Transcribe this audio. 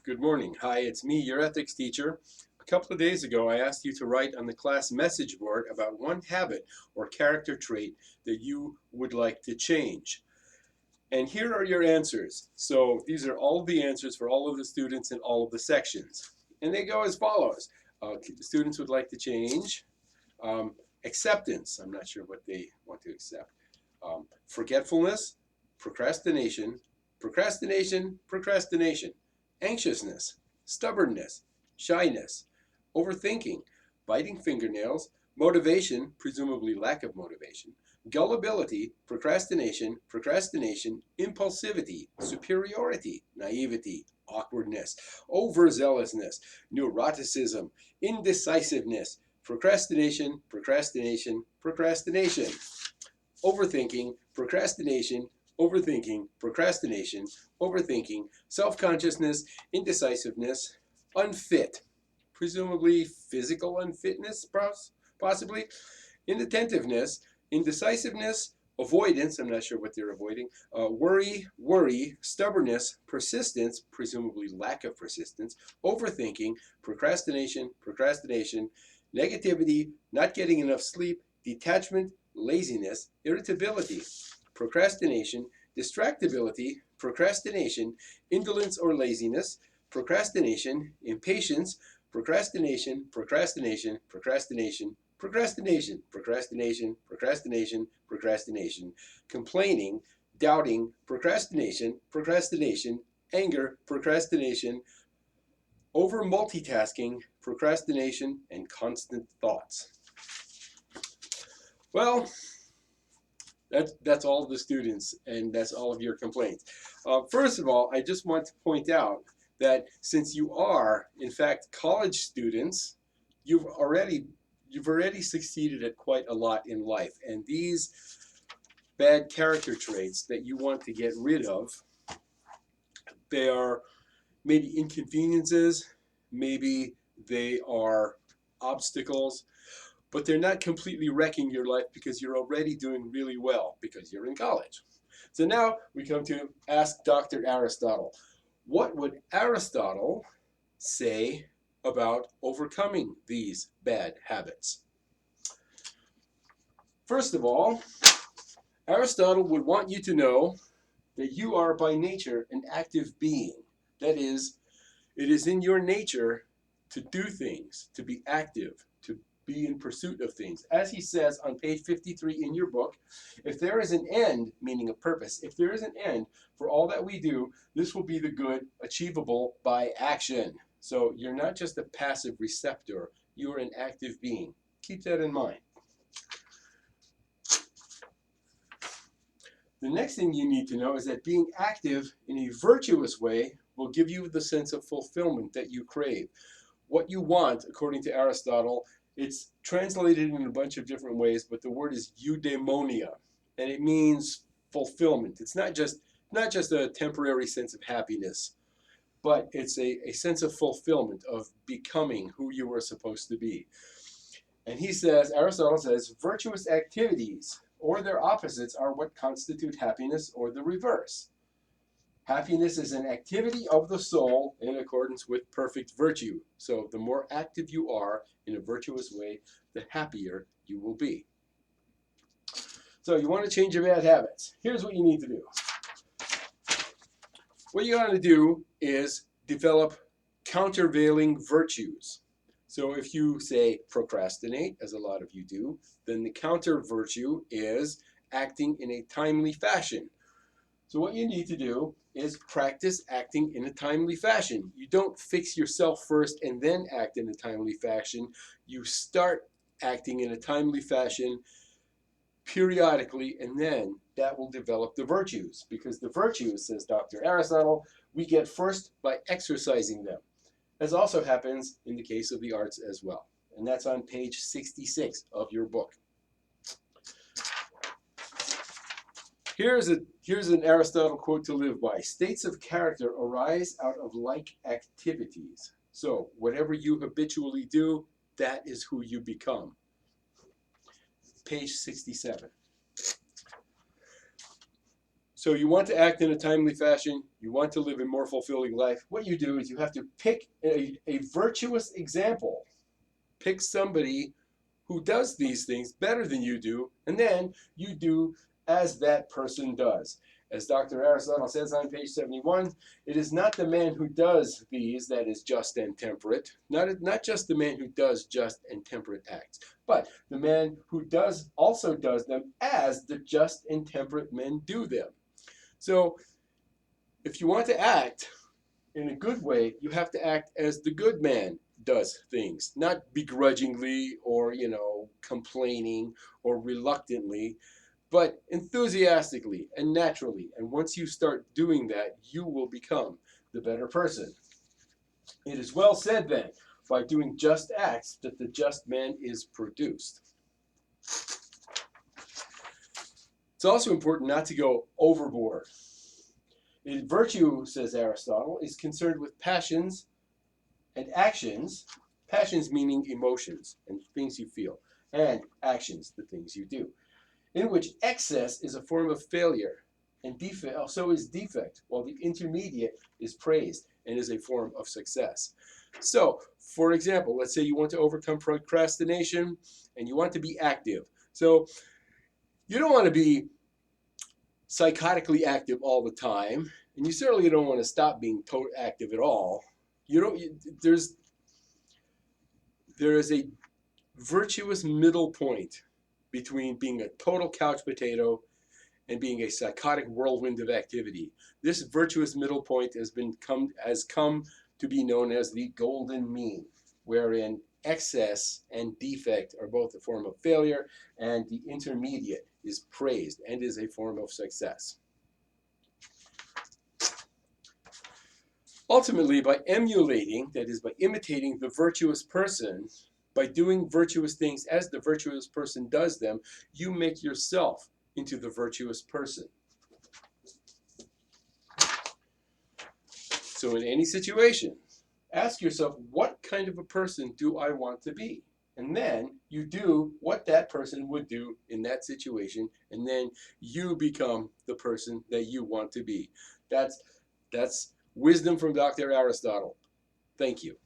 Good morning. Hi, it's me, your ethics teacher. A couple of days ago, I asked you to write on the class message board about one habit or character trait that you would like to change. And here are your answers. So these are all of the answers for all of the students in all of the sections. And they go as follows. The students would like to change acceptance. I'm not sure what they want to accept. Forgetfulness, procrastination, procrastination, procrastination, anxiousness, stubbornness, shyness, overthinking, biting fingernails, motivation, presumably lack of motivation, gullibility, procrastination, procrastination, impulsivity, superiority, naivety, awkwardness, overzealousness, neuroticism, indecisiveness, procrastination, procrastination, procrastination, overthinking, procrastination, overthinking, procrastination, overthinking, self-consciousness, indecisiveness, unfit, presumably physical unfitness, possibly, inattentiveness, indecisiveness, avoidance, I'm not sure what they're avoiding, worry, stubbornness, persistence, presumably lack of persistence, overthinking, procrastination, negativity, not getting enough sleep, detachment, laziness, irritability, procrastination, distractibility, procrastination, indolence or laziness, procrastination, impatience, procrastination, procrastination, procrastination, procrastination, procrastination, procrastination, procrastination, complaining, doubting, procrastination, anger, procrastination, over multitasking, procrastination, and constant thoughts. Well, that's all of the students, and that's all of your complaints. First of all, I just want to point out that since you are, in fact, college students, you've already succeeded at quite a lot in life, and these bad character traits that you want to get rid of, they are maybe inconveniences, maybe they are obstacles, but they're not completely wrecking your life because you're already doing really well because you're in college. So now we come to ask Dr. Aristotle. What would Aristotle say about overcoming these bad habits? First of all, Aristotle would want you to know that you are by nature an active being. That is, it is in your nature to do things, to be active, to be in pursuit of things. As he says on page 53 in your book, if there is an end, meaning a purpose, if there is an end for all that we do, this will be the good achievable by action. So you're not just a passive receptor, you're an active being. Keep that in mind. The next thing you need to know is that being active in a virtuous way will give you the sense of fulfillment that you crave. What you want, according to Aristotle, it's translated in a bunch of different ways, but the word is eudaimonia, and it means fulfillment. It's not just a temporary sense of happiness, but it's a sense of fulfillment, of becoming who you were supposed to be. And Aristotle says, virtuous activities or their opposites are what constitute happiness or the reverse. Happiness is an activity of the soul in accordance with perfect virtue. So the more active you are in a virtuous way, the happier you will be. So you want to change your bad habits. Here's what you need to do. What you want to do is develop countervailing virtues. So if you say procrastinate, as a lot of you do, then the counter virtue is acting in a timely fashion. So what you need to do is practice acting in a timely fashion. You don't fix yourself first and then act in a timely fashion. You start acting in a timely fashion periodically, and then that will develop the virtues. Because the virtues, says Dr. Aristotle, we get first by exercising them, as also happens in the case of the arts as well. And that's on page 66 of your book. Here's an Aristotle quote to live by. States of character arise out of like activities. So whatever you habitually do, that is who you become. Page 67. So you want to act in a timely fashion. You want to live a more fulfilling life. What you do is you have to pick a virtuous example. Pick somebody who does these things better than you do, and then you do as that person does. As Dr. Aristotle says on page 71, it is not the man who does these that is just and temperate, not just the man who does just and temperate acts, but the man who also does them as the just and temperate men do them. So if you want to act in a good way, you have to act as the good man does things, not begrudgingly or, complaining or reluctantly, but enthusiastically and naturally. And once you start doing that, you will become the better person. It is well said then, by doing just acts that the just man is produced. It's also important not to go overboard. Virtue, says Aristotle, is concerned with passions and actions, passions meaning emotions and things you feel, and actions, the things you do, in which excess is a form of failure, and defect, so is defect, while the intermediate is praised and is a form of success. So, for example, let's say you want to overcome procrastination and you want to be active. So, you don't want to be psychotically active all the time, and you certainly don't want to stop being active at all. There is a virtuous middle point between being a total couch potato and being a psychotic whirlwind of activity. This virtuous middle point has come to be known as the golden mean, wherein excess and defect are both a form of failure, and the intermediate is praised and is a form of success. Ultimately, by emulating, that is, by imitating the virtuous person, by doing virtuous things as the virtuous person does them, you make yourself into the virtuous person. So in any situation, ask yourself, what kind of a person do I want to be? And then you do what that person would do in that situation, and then you become the person that you want to be. That's wisdom from Dr. Aristotle. Thank you.